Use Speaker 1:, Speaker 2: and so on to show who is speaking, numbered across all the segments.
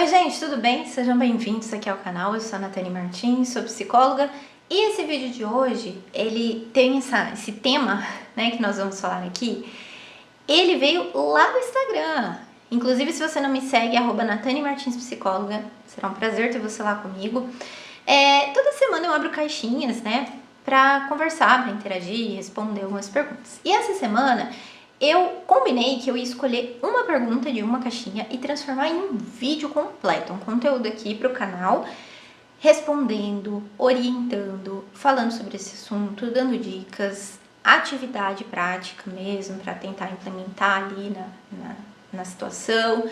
Speaker 1: Oi gente, tudo bem? Sejam bem-vindos aqui ao canal, eu sou a Natane Martins, sou psicóloga e esse vídeo de hoje, ele tem esse tema, né, que nós vamos falar aqui, ele veio lá do Instagram. Inclusive, se você não me segue, @Natane Martins Psicóloga, será um prazer ter você lá comigo. Toda semana eu abro caixinhas, né, pra conversar, pra interagir, responder algumas perguntas. E essa semana eu combinei que eu ia escolher uma pergunta de uma caixinha e transformar em um vídeo completo, um conteúdo aqui pro canal, respondendo, orientando, falando sobre esse assunto, dando dicas, atividade prática mesmo, para tentar implementar ali na situação.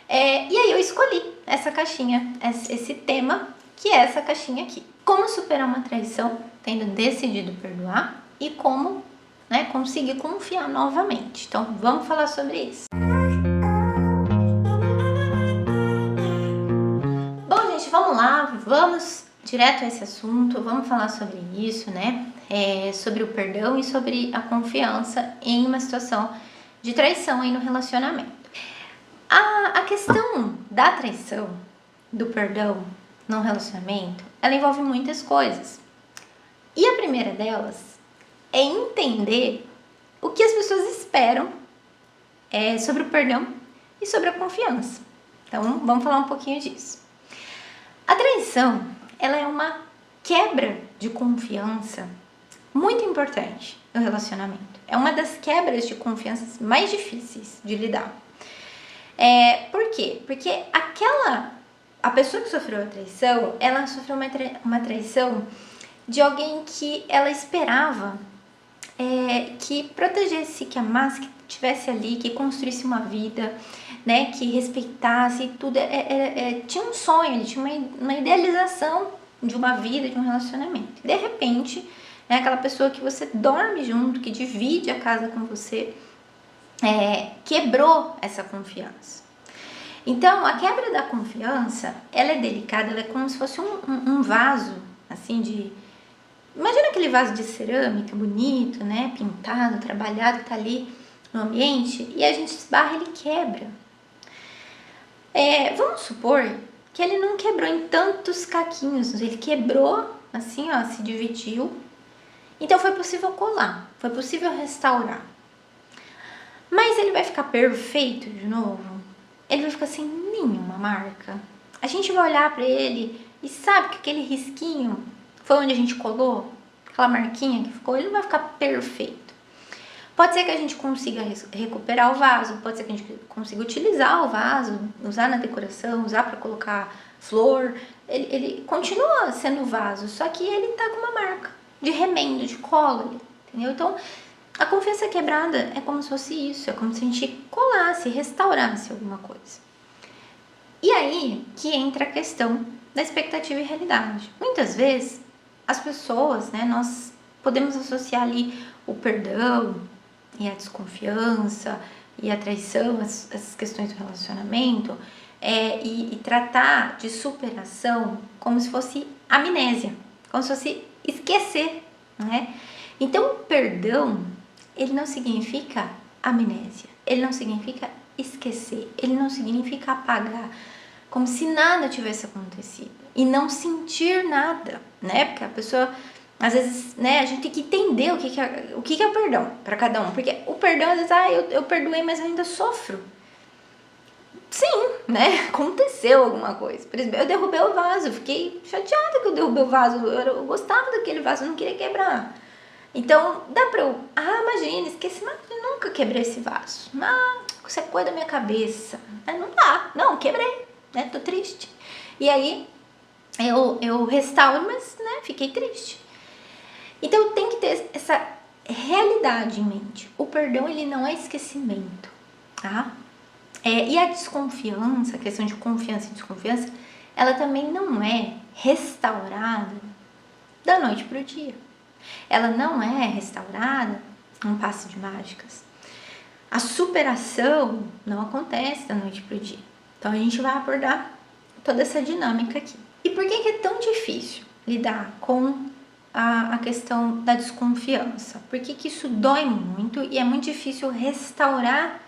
Speaker 1: E aí eu escolhi essa caixinha, esse tema, que é essa caixinha aqui. Como superar uma traição tendo decidido perdoar e como, né, conseguir confiar novamente. Então, vamos falar sobre isso. Bom, gente, vamos lá, vamos direto a esse assunto, vamos falar sobre isso, né? Sobre o perdão e sobre a confiança em uma situação de traição aí no relacionamento. A questão da traição, do perdão no relacionamento, ela envolve muitas coisas. E a primeira delas é entender o que as pessoas esperam sobre o perdão e sobre a confiança. Então, vamos falar um pouquinho disso. A traição, ela é uma quebra de confiança muito importante no relacionamento. É uma das quebras de confiança mais difíceis de lidar. Por quê? Porque a pessoa que sofreu a traição, ela sofreu uma traição de alguém que ela esperava que protegesse, que amasse, que estivesse ali, que construísse uma vida, né, que respeitasse tudo. Tinha um sonho, ele tinha uma idealização de uma vida, de um relacionamento. De repente, né, aquela pessoa que você dorme junto, que divide a casa com você, quebrou essa confiança. Então, a quebra da confiança, ela é delicada, ela é como se fosse um vaso, assim, imagina aquele vaso de cerâmica bonito, né, pintado, trabalhado, que tá ali no ambiente, e a gente esbarra, ele quebra. Vamos supor que ele não quebrou em tantos caquinhos, ele quebrou, assim, ó, se dividiu. Então, foi possível colar, foi possível restaurar. Mas ele vai ficar perfeito de novo? Ele vai ficar sem nenhuma marca. A gente vai olhar pra ele e sabe que aquele risquinho foi onde a gente colou, aquela marquinha que ficou, ele não vai ficar perfeito. Pode ser que a gente consiga recuperar o vaso, pode ser que a gente consiga utilizar o vaso, usar na decoração, usar para colocar flor. Ele continua sendo vaso, só que ele tá com uma marca de remendo, de cola, entendeu? Então, a confiança quebrada é como se fosse isso, é como se a gente colasse, restaurasse alguma coisa. E aí que entra a questão da expectativa e realidade. Muitas vezes, as pessoas, né, nós podemos associar ali o perdão e a desconfiança e a traição, as questões do relacionamento, e tratar de superação como se fosse amnésia, como se fosse esquecer, né? Então, o perdão, ele não significa amnésia, ele não significa esquecer, ele não significa apagar, como se nada tivesse acontecido e não sentir nada, né? Porque a pessoa, às vezes, né, a gente tem que entender o que é o perdão para cada um, porque o perdão, às vezes, eu perdoei, mas eu ainda sofro. Sim, né? Aconteceu alguma coisa. Por exemplo, eu derrubei o vaso, eu fiquei chateada que eu derrubei o vaso, eu gostava daquele vaso, eu não queria quebrar. Então, dá pra eu... imagina, esqueci, mas eu nunca quebrei esse vaso. Isso é coisa da minha cabeça. Não dá, não, quebrei, né? Tô triste. E aí, eu restauro, mas, né, fiquei triste. Então, tem que ter essa realidade em mente. O perdão, ele não é esquecimento, tá? E a desconfiança, a questão de confiança e desconfiança, ela também não é restaurada da noite pro dia. Ela não é restaurada num passe de mágicas. A superação não acontece da noite pro dia. Então, a gente vai abordar toda essa dinâmica aqui. E por que é tão difícil lidar com a questão da desconfiança? Por que isso dói muito e é muito difícil restaurar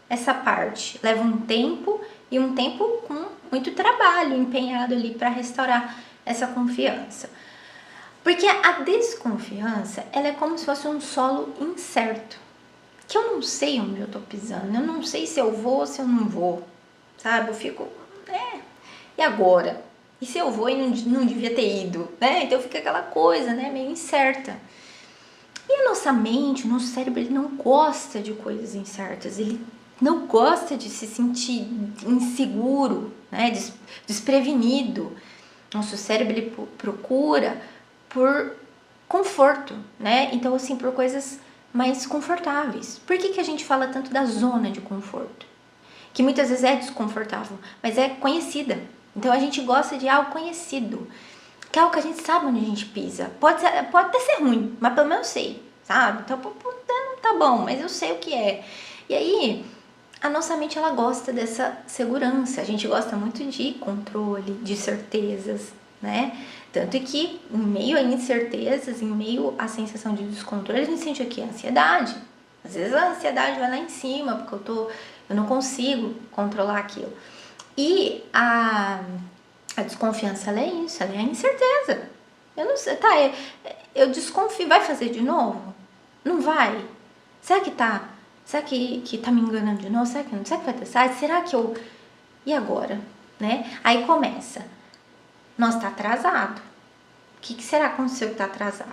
Speaker 1: essa parte? Leva um tempo e um tempo com muito trabalho empenhado ali para restaurar essa confiança. Porque a desconfiança, ela é como se fosse um solo incerto, que eu não sei onde eu tô pisando, eu não sei se eu vou ou se eu não vou, sabe? Eu fico, e agora? E se eu vou e não devia ter ido, né? Então fica aquela coisa, né, meio incerta. E a nossa mente, o nosso cérebro, ele não gosta de coisas incertas, ele não gosta de se sentir inseguro, né, desprevenido. Nosso cérebro, ele procura por conforto, né? Então, assim, por coisas mais confortáveis. Por que a gente fala tanto da zona de conforto? Que muitas vezes é desconfortável, mas é conhecida. Então, a gente gosta de algo conhecido, que é algo que a gente sabe onde a gente pisa. Pode até ser ruim, mas pelo menos sei, sabe? Então, não tá bom, mas eu sei o que é. E aí, a nossa mente, ela gosta dessa segurança. A gente gosta muito de controle, de certezas, né? Tanto que, em meio a incertezas, em meio à sensação de descontrole, a gente sente o quê? Ansiedade. Às vezes a ansiedade vai lá em cima, porque eu não consigo controlar aquilo. E a desconfiança, ela é isso, ela é a incerteza. Eu não sei, tá, eu desconfio, vai fazer de novo? Não vai? Será que tá me enganando de novo? Será que vai testar? Será que eu... E agora? Né? Aí começa. Nossa, tá atrasado. O que será que aconteceu que tá atrasado?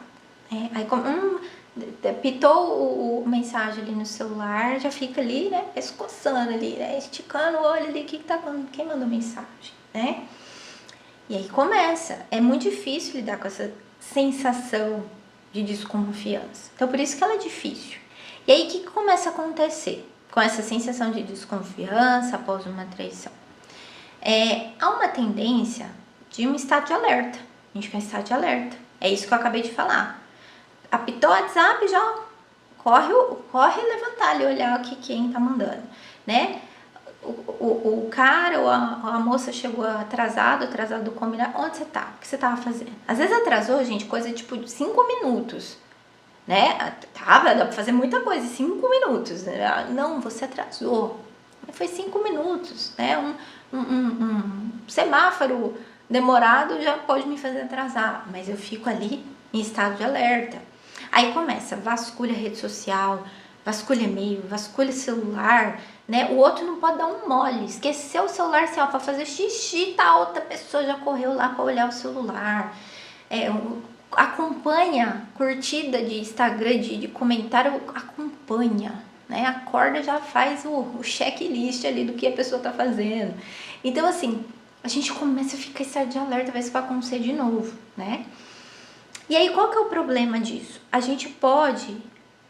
Speaker 1: Aí pitou o mensagem ali no celular, já fica ali, né? Escoçando ali, né? Esticando o olho ali, quem mandou mensagem, né? E aí começa. É muito difícil lidar com essa sensação de desconfiança. Então, por isso que ela é difícil. E aí, o que começa a acontecer com essa sensação de desconfiança após uma traição? Há uma tendência de um estado de alerta. A gente fica em estado de alerta. É isso que eu acabei de falar. Apitou o WhatsApp, já corre levantar ali, olhar quem tá mandando, né? O cara ou a moça chegou atrasado do combinado. Onde você tá? O que você tava fazendo? Às vezes atrasou, gente, coisa tipo de 5 minutos, né? Dá pra fazer muita coisa em 5 minutos, né? Não, você atrasou. Foi 5 minutos, né? Um semáforo demorado já pode me fazer atrasar, mas eu fico ali em estado de alerta. Aí começa, vasculha rede social, vasculha e-mail, vasculha celular, né? O outro não pode dar um mole, esqueceu o celular assim, ó, pra fazer xixi, tá, outra pessoa já correu lá pra olhar o celular. Acompanha curtida de Instagram, de comentário, acompanha, né? Acorda, já faz o checklist ali do que a pessoa tá fazendo. Então, assim, a gente começa a ficar em estado de alerta, vai se vai acontecer de novo, né? E aí, qual que é o problema disso? A gente pode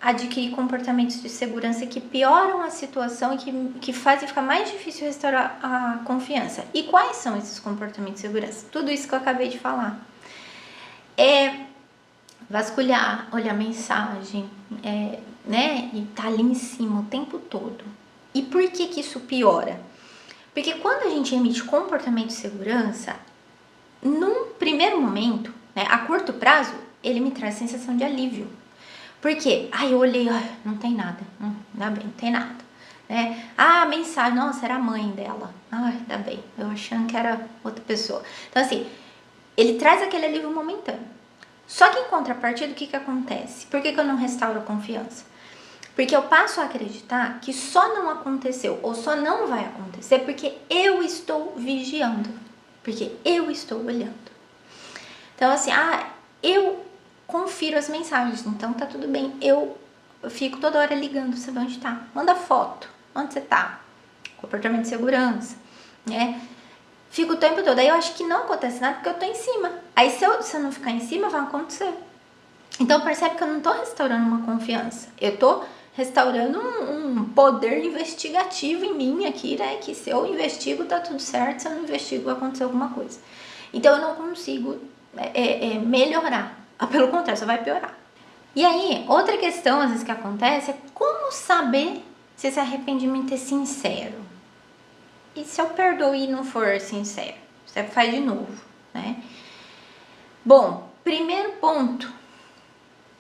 Speaker 1: adquirir comportamentos de segurança que pioram a situação e que fazem ficar mais difícil restaurar a confiança. E quais são esses comportamentos de segurança? Tudo isso que eu acabei de falar. Vasculhar, olhar mensagem, né? E tá ali em cima o tempo todo. E por que isso piora? Porque quando a gente emite comportamento de segurança, num primeiro momento, né, a curto prazo, ele me traz sensação de alívio. Porque, eu olhei, não tem nada, ainda bem, não tem nada. Né? A mensagem, nossa, era a mãe dela. Ainda bem, eu achando que era outra pessoa. Então, assim, ele traz aquele alívio momentâneo. Só que em contrapartida, o que acontece? Por que eu não restauro a confiança? Porque eu passo a acreditar que só não aconteceu ou só não vai acontecer porque eu estou vigiando, porque eu estou olhando. Então, assim, eu confiro as mensagens, então tá tudo bem. Eu fico toda hora ligando, você onde tá? Manda foto, onde você tá? Comportamento de segurança, né? Fico o tempo todo. Aí eu acho que não acontece nada porque eu tô em cima. Aí se eu não ficar em cima, vai acontecer. Então percebe que eu não tô restaurando uma confiança. Eu tô restaurando um poder investigativo em mim aqui, né? Que se eu investigo, tá tudo certo. Se eu não investigo, vai acontecer alguma coisa. Então eu não consigo melhorar. Pelo contrário, só vai piorar. E aí, outra questão às vezes que acontece é como saber se esse arrependimento é sincero. E se eu perdoo e não for sincero? Você faz de novo, né? Bom, primeiro ponto,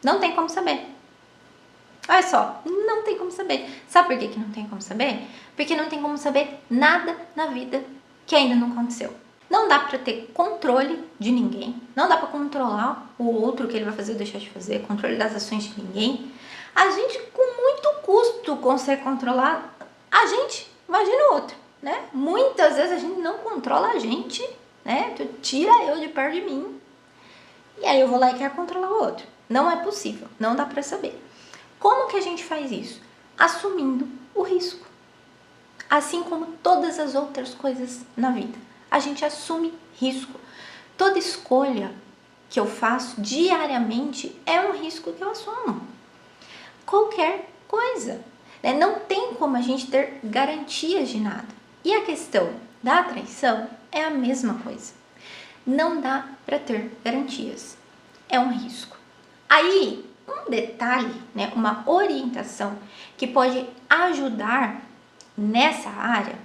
Speaker 1: não tem como saber. Olha só, não tem como saber. Sabe por que que não tem como saber? Porque não tem como saber nada na vida que ainda não aconteceu. Não dá pra ter controle de ninguém. Não dá pra controlar o outro, o que ele vai fazer ou deixar de fazer. Controle das ações de ninguém. A gente, com muito custo, consegue controlar a gente. Imagina o outro, né? Muitas vezes a gente não controla a gente, né? Tu tira eu de perto de mim. E aí eu vou lá e quero controlar o outro. Não é possível. Não dá pra saber. Como que a gente faz isso? Assumindo o risco. Assim como todas as outras coisas na vida. A gente assume risco. Toda escolha que eu faço diariamente é um risco que eu assumo. Qualquer coisa. Né? Não tem como a gente ter garantias de nada. E a questão da traição é a mesma coisa. Não dá para ter garantias. É um risco. Aí, um detalhe, né, uma orientação que pode ajudar nessa área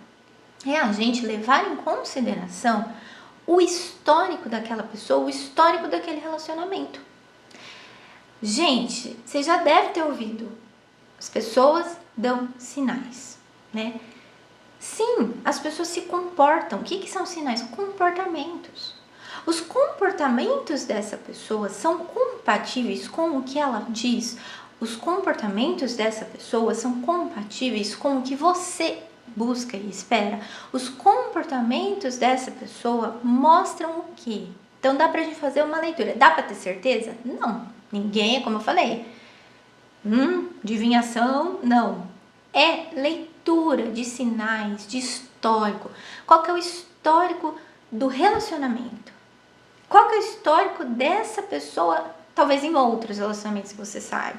Speaker 1: é a gente levar em consideração o histórico daquela pessoa, o histórico daquele relacionamento. Gente, você já deve ter ouvido, as pessoas dão sinais, né? Sim, as pessoas se comportam. O que são sinais? Comportamentos. Os comportamentos dessa pessoa são compatíveis com o que ela diz. Os comportamentos dessa pessoa são compatíveis com o que você busca e espera. Os comportamentos dessa pessoa mostram o quê? Então dá pra gente fazer uma leitura. Dá pra ter certeza? Não. Ninguém, como eu falei. Adivinhação? Não. É leitura de sinais, de histórico. Qual que é o histórico do relacionamento? Qual que é o histórico dessa pessoa, talvez em outros relacionamentos, você saiba?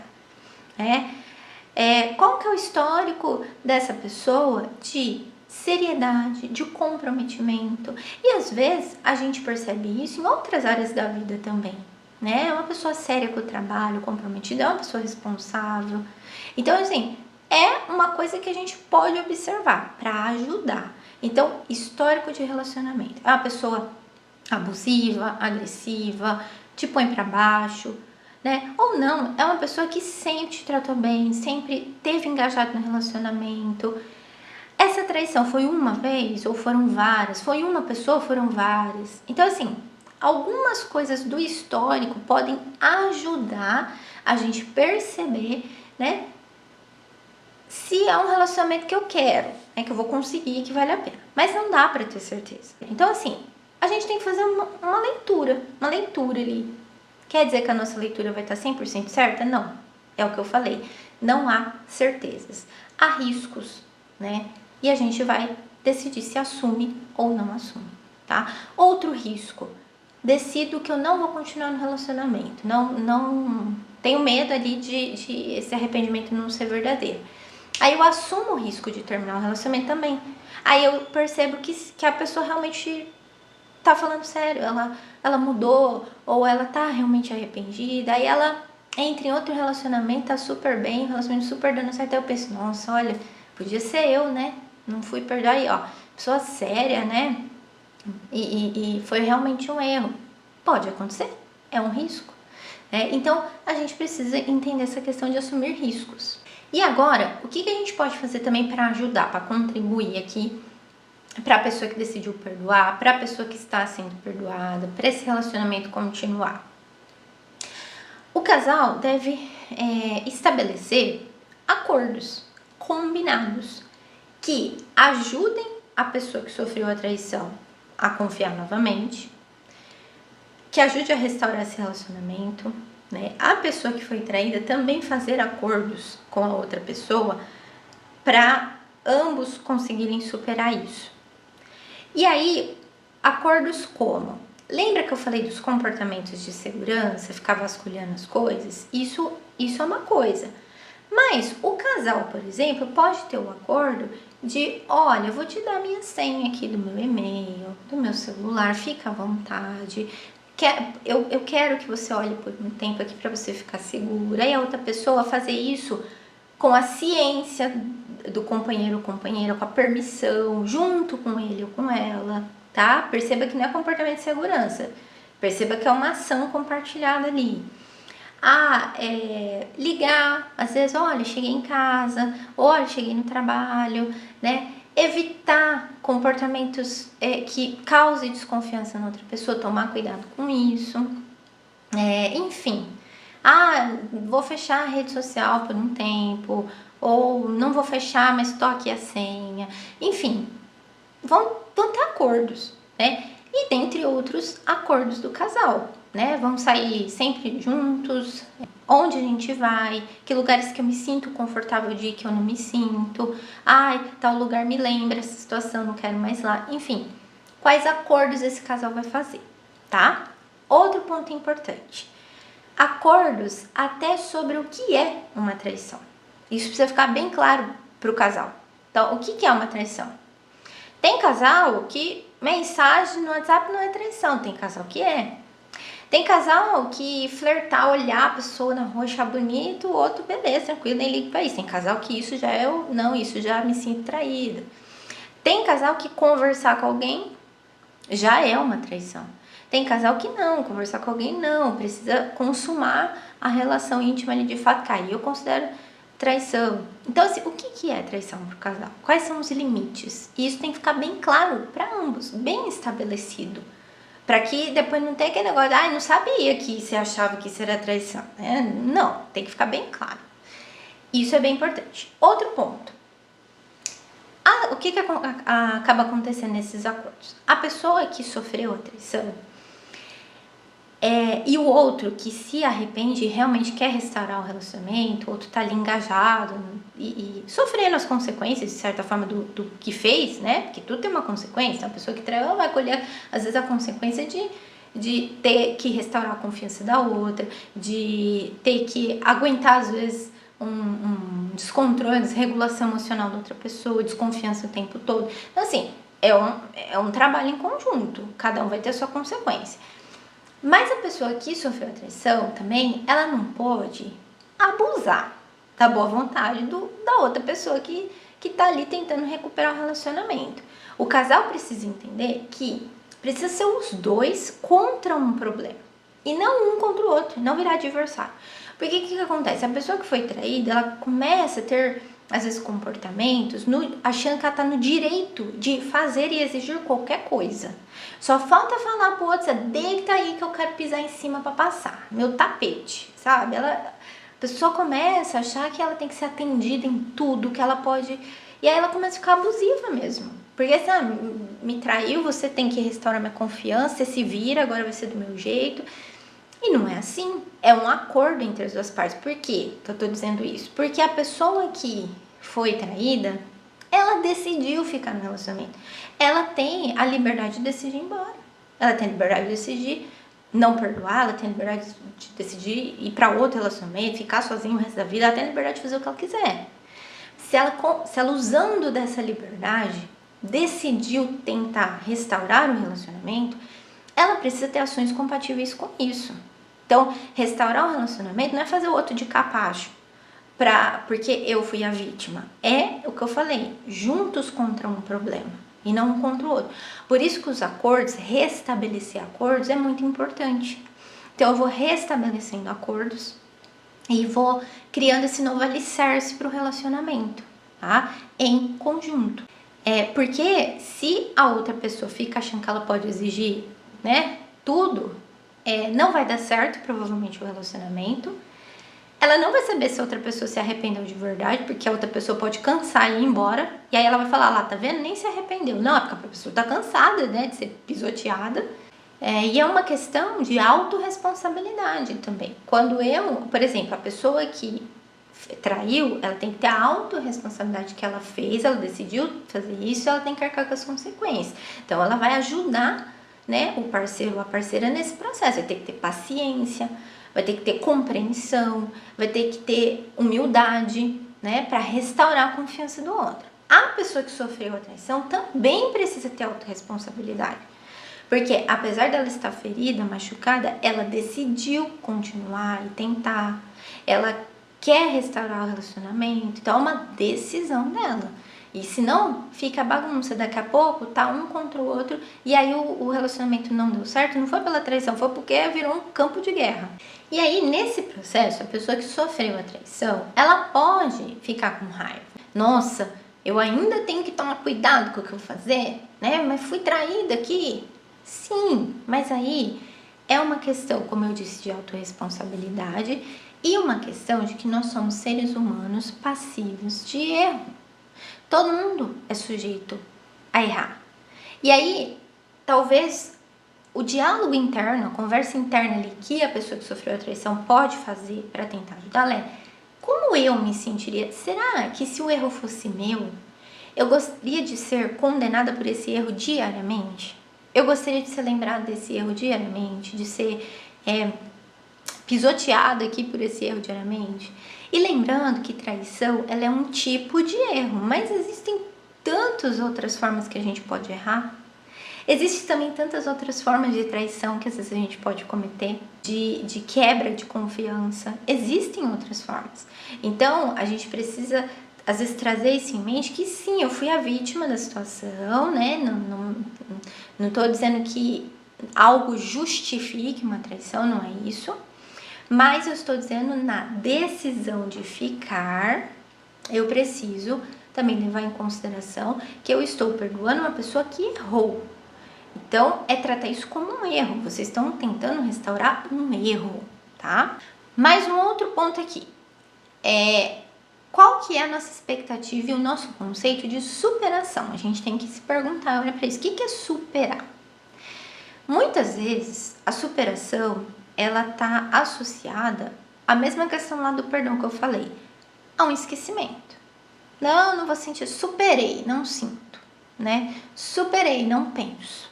Speaker 1: Qual que é o histórico dessa pessoa de seriedade, de comprometimento? E às vezes a gente percebe isso em outras áreas da vida também, né? É uma pessoa séria com o trabalho, comprometida, é uma pessoa responsável. Então, assim, é uma coisa que a gente pode observar para ajudar. Então, histórico de relacionamento. É uma pessoa abusiva, agressiva, te põe para baixo, né? Ou não, é uma pessoa que sempre te tratou bem, sempre teve engajado no relacionamento. Essa traição foi uma vez ou foram várias? Foi uma pessoa ou foram várias? Então, assim, algumas coisas do histórico podem ajudar a gente perceber, né? Se é um relacionamento que eu quero, que eu vou conseguir, que vale a pena. Mas não dá pra ter certeza. Então, assim, a gente tem que fazer uma leitura ali. Quer dizer que a nossa leitura vai estar 100% certa? Não. É o que eu falei. Não há certezas. Há riscos, né? E a gente vai decidir se assume ou não assume, tá? Outro risco. Decido que eu não vou continuar no relacionamento. Não tenho medo ali de esse arrependimento não ser verdadeiro. Aí eu assumo o risco de terminar um relacionamento também. Aí eu percebo que a pessoa realmente tá falando sério, ela mudou, ou ela tá realmente arrependida, aí ela entra em outro relacionamento, tá super bem, relacionamento super dando certo, aí eu penso, nossa, olha, podia ser eu, né? Não fui perdoar aí, ó, pessoa séria, né? E foi realmente um erro. Pode acontecer, é um risco. Então, a gente precisa entender essa questão de assumir riscos. E agora, o que a gente pode fazer também para ajudar, para contribuir aqui para a pessoa que decidiu perdoar, para a pessoa que está sendo perdoada, para esse relacionamento continuar? O casal deve estabelecer acordos combinados que ajudem a pessoa que sofreu a traição a confiar novamente, que ajude a restaurar esse relacionamento, né? A pessoa que foi traída também fazer acordos com a outra pessoa para ambos conseguirem superar isso. E aí, acordos como? Lembra que eu falei dos comportamentos de segurança, ficar vasculhando as coisas? Isso é uma coisa. Mas o casal, por exemplo, pode ter um acordo de, olha, eu vou te dar a minha senha aqui do meu e-mail, do meu celular, fica à vontade. Eu quero que você olhe por um tempo aqui para você ficar segura. E a outra pessoa fazer isso com a ciência do companheiro ou companheira, com a permissão, junto com ele ou com ela, tá? Perceba que não é comportamento de segurança. Perceba que é uma ação compartilhada ali. Ligar, às vezes, olha, cheguei em casa, olha, cheguei no trabalho, né? Evitar comportamentos que causem desconfiança na outra pessoa, tomar cuidado com isso. Enfim, vou fechar a rede social por um tempo, ou não vou fechar, mas tô aqui a senha. Enfim, vão ter acordos, né? E dentre outros acordos do casal, né? Vamos sair sempre juntos, onde a gente vai, que lugares que eu me sinto confortável de ir, que eu não me sinto. Tal lugar me lembra essa situação, não quero mais lá. Enfim, quais acordos esse casal vai fazer, tá? Outro ponto importante. Acordos até sobre o que é uma traição. Isso precisa ficar bem claro para o casal. Então, o que é uma traição? Tem casal que mensagem no WhatsApp não é traição, tem casal que é. Tem casal que flertar, olhar a pessoa na rua, achar bonito, o outro, beleza, tranquilo, nem liga pra isso. Tem casal que isso já isso já me sinto traída. Tem casal que conversar com alguém já é uma traição. Tem casal que não, conversar com alguém não, precisa consumar a relação íntima ali de fato, que aí eu considero traição. Então, assim, o que é traição para o casal? Quais são os limites? E isso tem que ficar bem claro para ambos, bem estabelecido. Para que depois não tenha aquele negócio, não sabia que você achava que isso era traição. Não, tem que ficar bem claro. Isso é bem importante. Outro ponto. O que acaba acontecendo nesses acordos? A pessoa que sofreu a traição e o outro que se arrepende e realmente quer restaurar o relacionamento, o outro tá ali engajado e sofrendo as consequências, de certa forma, do que fez, né? Porque tudo tem uma consequência. A pessoa que traiu, ela vai colher, às vezes, a consequência de ter que restaurar a confiança da outra, de ter que aguentar, às vezes, um descontrole, desregulação emocional da outra pessoa, desconfiança o tempo todo. Então, assim, é um trabalho em conjunto. Cada um vai ter a sua consequência. Mas a pessoa que sofreu a traição também, ela não pode abusar da boa vontade da outra pessoa que tá ali tentando recuperar o relacionamento. O casal precisa entender que precisa ser os dois contra um problema e não um contra o outro, não virar adversário. Porque o que acontece? A pessoa que foi traída, ela começa a ter, às vezes, comportamentos achando que ela tá no direito de fazer e exigir qualquer coisa. Só falta falar pro outro, deita aí que eu quero pisar em cima pra passar. Meu tapete, sabe? A pessoa começa a achar que ela tem que ser atendida em tudo, que ela pode... E aí ela começa a ficar abusiva mesmo. Porque, me traiu, você tem que restaurar minha confiança, você se vira, agora vai ser do meu jeito. E não é assim. É um acordo entre as duas partes. Por quê que eu tô dizendo isso? Porque a pessoa que foi traída, ela decidiu ficar no relacionamento. Ela tem a liberdade de decidir ir embora. Ela tem a liberdade de decidir não perdoar, ela tem a liberdade de decidir ir para outro relacionamento, ficar sozinha o resto da vida, ela tem a liberdade de fazer o que ela quiser. Se ela usando dessa liberdade, decidiu tentar restaurar o relacionamento, ela precisa ter ações compatíveis com isso. Então, restaurar o relacionamento não é fazer o outro de capacho, porque eu fui a vítima. É o que eu falei, juntos contra um problema e não um contra o outro. Por isso que os acordos, restabelecer acordos é muito importante. Então, eu vou restabelecendo acordos e vou criando esse novo alicerce para o relacionamento, tá? Em conjunto. Porque se a outra pessoa fica achando que ela pode exigir, né, tudo, não vai dar certo, provavelmente, o relacionamento. Ela não vai saber se a outra pessoa se arrependeu de verdade, porque a outra pessoa pode cansar e ir embora. E aí ela vai falar, tá vendo? Nem se arrependeu. Não, é porque a pessoa tá cansada, né, de ser pisoteada. E é uma questão de autorresponsabilidade também. Quando por exemplo, a pessoa que traiu, ela tem que ter a autorresponsabilidade que ela fez, ela decidiu fazer isso, ela tem que arcar com as consequências. Então, ela vai ajudar, né, o parceiro ou a parceira nesse processo. Vai ter que ter paciência, vai ter que ter compreensão, vai ter que ter humildade, né, para restaurar a confiança do outro. A pessoa que sofreu a traição também precisa ter autorresponsabilidade. Porque, apesar dela estar ferida, machucada, ela decidiu continuar e tentar. Ela quer restaurar o relacionamento. Então, é uma decisão dela. E senão fica bagunça, daqui a pouco tá um contra o outro e aí o relacionamento não deu certo, não foi pela traição, foi porque virou um campo de guerra. E aí nesse processo, a pessoa que sofreu a traição, ela pode ficar com raiva. Nossa, eu ainda tenho que tomar cuidado com o que eu vou fazer, né? Mas fui traída aqui. Sim, mas aí é uma questão, como eu disse, de autorresponsabilidade e uma questão de que nós somos seres humanos passivos de erro. Todo mundo é sujeito a errar. E aí, talvez o diálogo interno, a conversa interna ali que a pessoa que sofreu a traição pode fazer para tentar ajudá-la é: como eu me sentiria? Será que se o erro fosse meu, eu gostaria de ser condenada por esse erro diariamente? Eu gostaria de ser lembrada desse erro diariamente, de ser pisoteada aqui por esse erro diariamente? E lembrando que traição, ela é um tipo de erro, mas existem tantas outras formas que a gente pode errar. Existem também tantas outras formas de traição que às vezes a gente pode cometer, de quebra de confiança. Existem outras formas. Então, a gente precisa, às vezes, trazer isso em mente, que sim, eu fui a vítima da situação, né? Não tô dizendo que algo justifique uma traição, não é isso. Mas eu estou dizendo, na decisão de ficar, eu preciso também levar em consideração que eu estou perdoando uma pessoa que errou. Então, é tratar isso como um erro. Vocês estão tentando restaurar um erro, tá? Mais um outro ponto aqui. Qual que é a nossa expectativa e o nosso conceito de superação? A gente tem que se perguntar, olha para isso, o que é superar? Muitas vezes, a superação, ela tá associada à mesma questão lá do perdão que eu falei, a um esquecimento. Não vou sentir, superei, não sinto, né? Superei, não penso.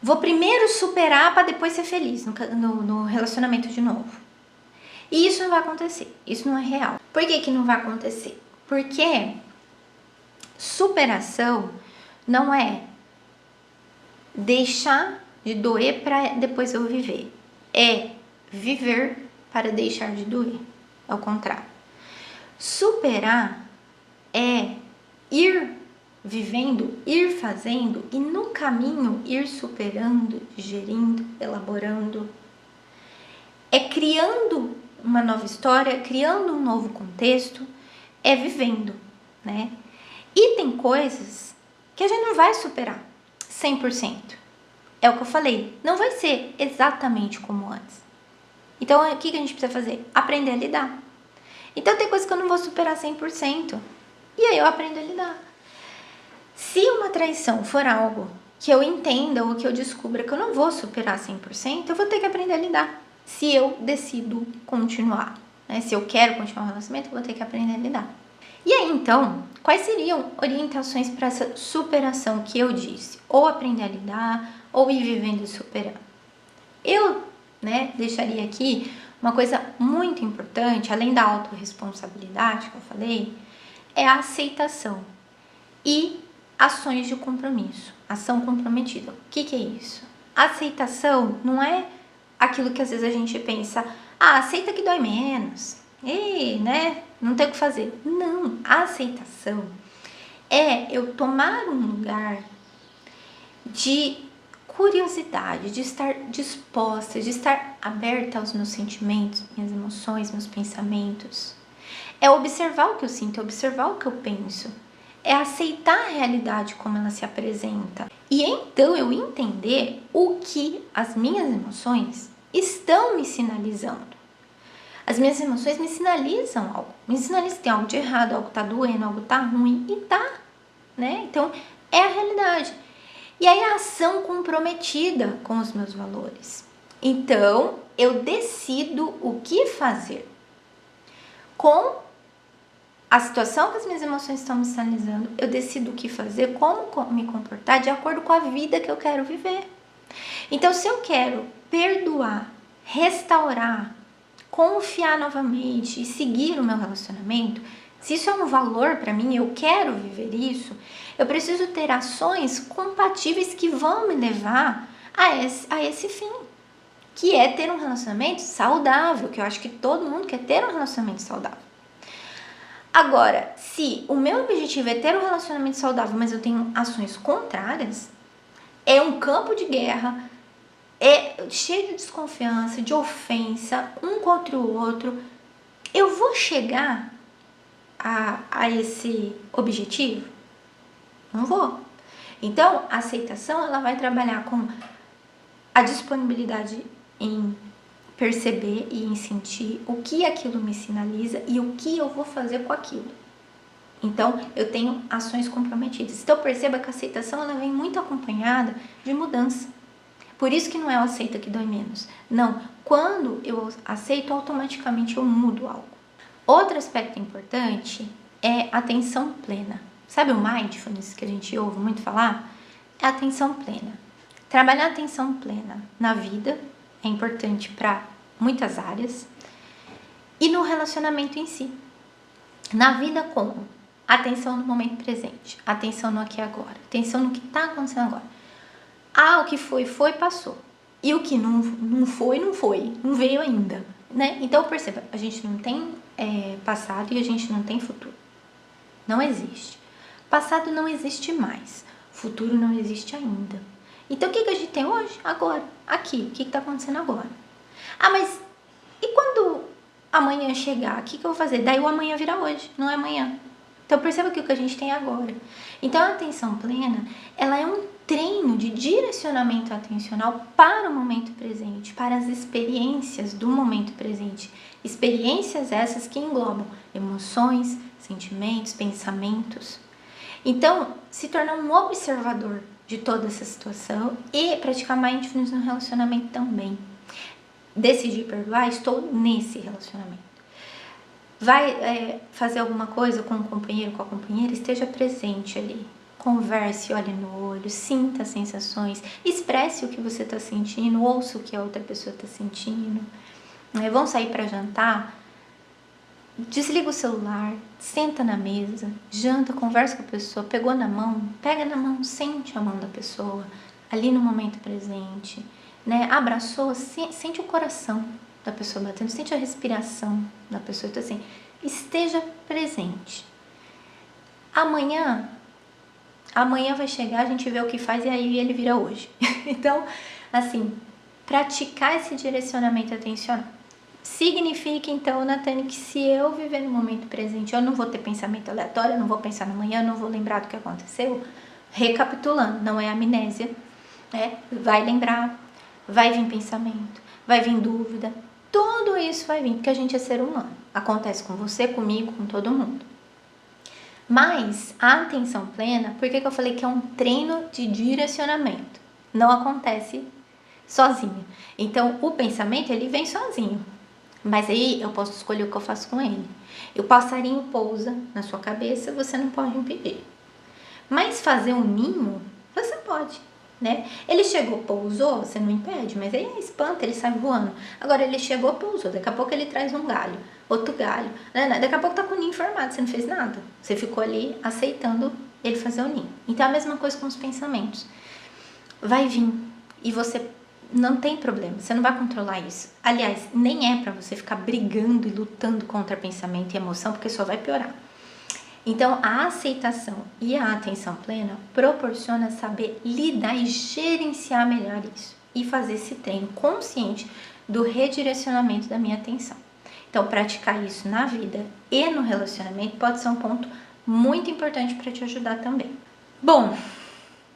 Speaker 1: Vou primeiro superar para depois ser feliz no relacionamento de novo. E isso não vai acontecer, isso não é real. Por que não vai acontecer? Porque superação não é deixar de doer para depois eu viver. É viver para deixar de doer. É o contrário. Superar é ir vivendo, ir fazendo e no caminho ir superando, digerindo, elaborando. É criando uma nova história, criando um novo contexto, é vivendo, né? E tem coisas que a gente não vai superar 100%. É o que eu falei, não vai ser exatamente como antes. Então, o que a gente precisa fazer? Aprender a lidar. Então, tem coisas que eu não vou superar 100%. E aí eu aprendo a lidar. Se uma traição for algo que eu entenda ou que eu descubra que eu não vou superar 100%, eu vou ter que aprender a lidar. Se eu decido continuar, né? Se eu quero continuar o relacionamento, eu vou ter que aprender a lidar. E aí, então, quais seriam orientações para essa superação que eu disse? Ou aprender a lidar, ou ir vivendo e superando. Eu, deixaria aqui uma coisa muito importante, além da autorresponsabilidade que eu falei, é a aceitação e ações de compromisso, ação comprometida. O que é isso? A aceitação não é aquilo que às vezes a gente pensa, aceita que dói menos, não tem o que fazer. Não, a aceitação é eu tomar um lugar de curiosidade, de estar disposta, de estar aberta aos meus sentimentos, minhas emoções, meus pensamentos. É observar o que eu sinto, é observar o que eu penso. É aceitar a realidade como ela se apresenta. E então eu entender o que as minhas emoções estão me sinalizando. As minhas emoções me sinalizam algo. Me sinalizam que tem algo de errado, algo tá doendo, algo tá ruim. E tá, né? Então, é a realidade. E aí a ação comprometida com os meus valores. Então, eu decido o que fazer com a situação que as minhas emoções estão me sinalizando. Eu decido o que fazer, como me comportar de acordo com a vida que eu quero viver. Então, se eu quero perdoar, restaurar, confiar novamente e seguir o meu relacionamento, se isso é um valor para mim, eu quero viver isso, eu preciso ter ações compatíveis que vão me levar a esse fim, que é ter um relacionamento saudável, que eu acho que todo mundo quer ter um relacionamento saudável. Agora, se o meu objetivo é ter um relacionamento saudável, mas eu tenho ações contrárias, é um campo de guerra, é cheio de desconfiança, de ofensa, um contra o outro, eu vou chegar a esse objetivo? Não vou. Então, a aceitação, ela vai trabalhar com a disponibilidade em perceber e em sentir o que aquilo me sinaliza e o que eu vou fazer com aquilo. Então, eu tenho ações comprometidas. Então, perceba que a aceitação, ela vem muito acompanhada de mudança. Por isso que não é o aceita que dói menos. Não, quando eu aceito, automaticamente eu mudo algo. Outro aspecto importante é atenção plena. Sabe o mindfulness que a gente ouve muito falar? É atenção plena. Trabalhar atenção plena na vida é importante para muitas áreas e no relacionamento em si. Na vida, como? Atenção no momento presente, atenção no aqui e agora, atenção no que está acontecendo agora. Ah, o que foi, passou. E o que não foi, não veio ainda, né? Então, perceba, a gente não tem passado e a gente não tem futuro. Não existe. Passado não existe mais. Futuro não existe ainda. Então, o que a gente tem hoje? Agora. Aqui. O que está acontecendo agora? Ah, mas e quando amanhã chegar? O que eu vou fazer? Daí o amanhã vira hoje, não é amanhã. Então, perceba que o que a gente tem agora. Então, a atenção plena, ela é um treino de direcionamento atencional para o momento presente, para as experiências do momento presente. Experiências essas que englobam emoções, sentimentos, pensamentos. Então, se tornar um observador de toda essa situação e praticar mindfulness no relacionamento também. Decidir perdoar, estou nesse relacionamento. Vai fazer alguma coisa com o companheiro, com a companheira, esteja presente ali. Converse, olhe no olho, sinta as sensações, expresse o que você está sentindo, ouça o que a outra pessoa está sentindo. Vão sair para jantar? Desliga o celular, senta na mesa, janta, conversa com a pessoa, pegou na mão, pega na mão, sente a mão da pessoa, ali no momento presente, né? Abraçou, sente o coração da pessoa batendo, sente a respiração da pessoa. Então, assim, esteja presente. Amanhã vai chegar, a gente vê o que faz e aí ele vira hoje. Então, assim, praticar esse direcionamento atencional. Significa, então, Natane, que se eu viver no momento presente, eu não vou ter pensamento aleatório, eu não vou pensar no amanhã, eu não vou lembrar do que aconteceu. Recapitulando, não é amnésia, né? Vai lembrar, vai vir pensamento, vai vir dúvida, tudo isso vai vir, porque a gente é ser humano. Acontece com você, comigo, com todo mundo. Mas a atenção plena, por que eu falei que é um treino de direcionamento? Não acontece sozinho. Então, o pensamento, ele vem sozinho. Mas aí eu posso escolher o que eu faço com ele. O passarinho pousa na sua cabeça, você não pode impedir. Mas fazer um ninho, você pode, né? Ele chegou, pousou, você não impede, mas aí espanta, ele sai voando. Agora ele chegou, pousou, daqui a pouco ele traz um galho, outro galho. Daqui a pouco tá com o ninho formado, você não fez nada. Você ficou ali aceitando ele fazer o ninho. Então é a mesma coisa com os pensamentos. Vai vir e você não tem problema, você não vai controlar isso. Aliás, nem é para você ficar brigando e lutando contra pensamento e emoção, porque só vai piorar. Então, a aceitação e a atenção plena proporciona saber lidar e gerenciar melhor isso e fazer esse treino consciente do redirecionamento da minha atenção. Então, praticar isso na vida e no relacionamento pode ser um ponto muito importante para te ajudar também. Bom,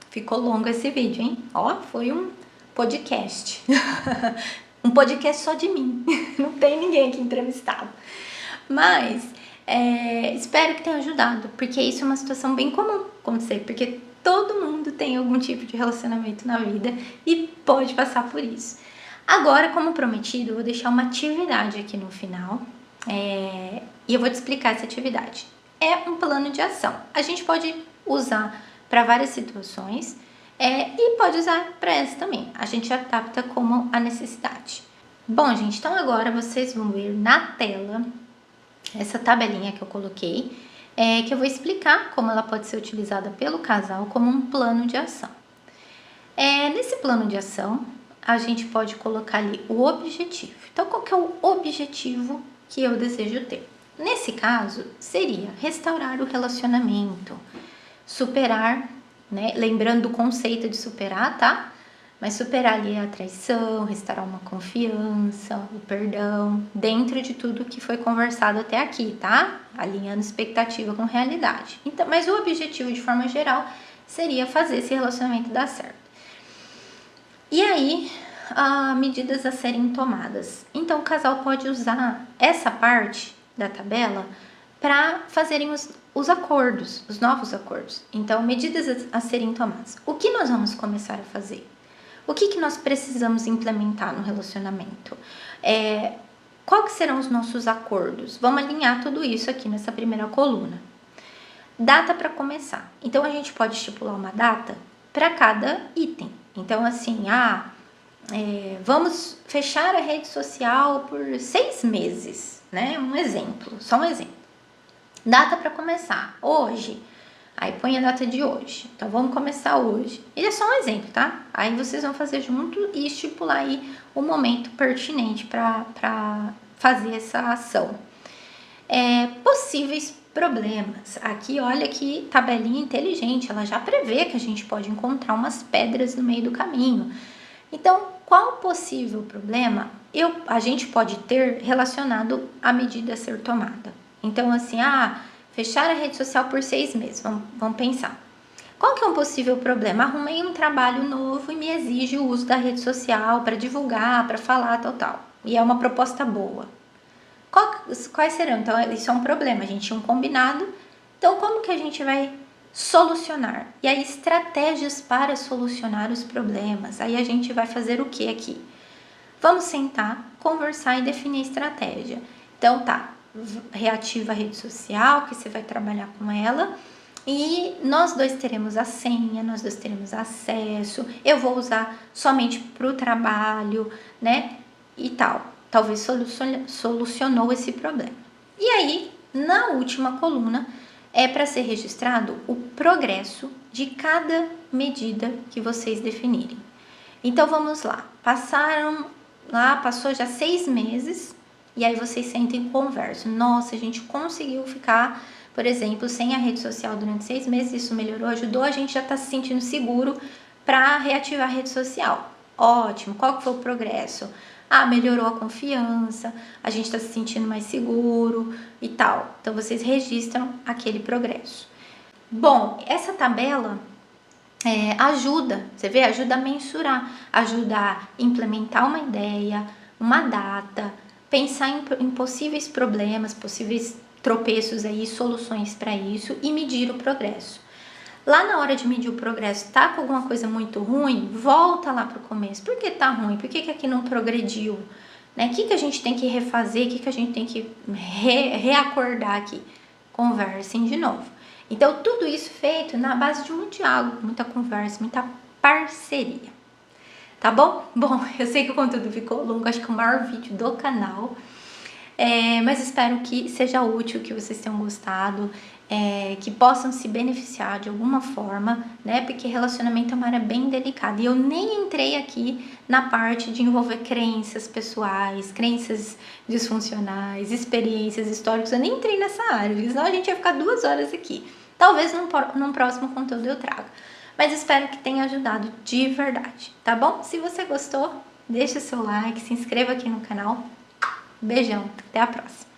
Speaker 1: ficou longo esse vídeo, hein? Ó, foi um podcast. Um podcast só de mim. Não tem ninguém aqui entrevistado. Mas espero que tenha ajudado, porque isso é uma situação bem comum acontecer, porque todo mundo tem algum tipo de relacionamento na vida e pode passar por isso. Agora, como prometido, eu vou deixar uma atividade aqui no final e eu vou te explicar essa atividade. É um plano de ação. A gente pode usar para várias situações e pode usar para essa também. A gente adapta como a necessidade. Bom, gente, então agora vocês vão ver na tela essa tabelinha que eu coloquei, que eu vou explicar como ela pode ser utilizada pelo casal como um plano de ação. Nesse plano de ação, a gente pode colocar ali o objetivo. Então, qual que é o objetivo que eu desejo ter? Nesse caso, seria restaurar o relacionamento, superar, né? Lembrando do conceito de superar, tá? Mas superar ali a traição, restaurar uma confiança, o perdão, dentro de tudo que foi conversado até aqui, tá? Alinhando expectativa com realidade. Então, mas o objetivo, de forma geral, seria fazer esse relacionamento dar certo. E aí, medidas a serem tomadas. Então, o casal pode usar essa parte da tabela para fazerem os acordos, os novos acordos. Então, medidas a serem tomadas. O que nós vamos começar a fazer? O que nós precisamos implementar no relacionamento? Qual que serão os nossos acordos? Vamos alinhar tudo isso aqui nessa primeira coluna. Data para começar. Então, a gente pode estipular uma data para cada item. Então, assim, vamos fechar a rede social por 6 meses, né? Um exemplo, só um exemplo. Data para começar, hoje. Aí põe a data de hoje. Então, vamos começar hoje. Ele é só um exemplo, tá? Aí vocês vão fazer junto e estipular aí o momento pertinente para fazer essa ação. Possíveis problemas. Aqui, olha que tabelinha inteligente. Ela já prevê que a gente pode encontrar umas pedras no meio do caminho. Então, qual possível problema a gente pode ter relacionado à medida a ser tomada? Então, assim, fechar a rede social por 6 meses. Vamos pensar. Qual que é um possível problema? Arrumei um trabalho novo e me exige o uso da rede social para divulgar, para falar, tal. E é uma proposta boa. Quais serão? Então, isso é um problema. A gente tinha um combinado. Então, como que a gente vai solucionar? E aí, estratégias para solucionar os problemas. Aí, a gente vai fazer o que aqui? Vamos sentar, conversar e definir estratégia. Então, reativa a rede social, que você vai trabalhar com ela, e nós dois teremos a senha, nós dois teremos acesso, eu vou usar somente para o trabalho, né, e tal. Talvez solucionou esse problema. E aí, na última coluna, é para ser registrado o progresso de cada medida que vocês definirem. Então, vamos lá. Passou já 6 meses, e aí vocês sentem e conversam. Nossa, a gente conseguiu ficar, por exemplo, sem a rede social durante 6 meses, isso melhorou, ajudou, a gente já está se sentindo seguro para reativar a rede social. Ótimo, qual que foi o progresso? Melhorou a confiança, a gente está se sentindo mais seguro e tal. Então, vocês registram aquele progresso. Bom, essa tabela ajuda a mensurar, ajuda a implementar uma ideia, uma data, pensar em possíveis problemas, possíveis tropeços aí, soluções para isso e medir o progresso. Lá na hora de medir o progresso, tá com alguma coisa muito ruim? Volta lá pro começo. Por que tá ruim? Por que aqui não progrediu? Né? O que a gente tem que refazer? O que a gente tem que reacordar aqui? Conversem de novo. Então, tudo isso feito na base de muito diálogo, muita conversa, muita parceria. Tá bom? Bom, eu sei que o conteúdo ficou longo, acho que é o maior vídeo do canal. Mas espero que seja útil, que vocês tenham gostado, que possam se beneficiar de alguma forma, né? Porque relacionamento é uma área bem delicada. E eu nem entrei aqui na parte de envolver crenças pessoais, crenças disfuncionais, experiências históricas. Eu nem entrei nessa área, porque senão a gente ia ficar 2 horas aqui. Talvez num próximo conteúdo eu traga. Mas espero que tenha ajudado de verdade, tá bom? Se você gostou, deixa seu like, se inscreva aqui no canal. Beijão, até a próxima!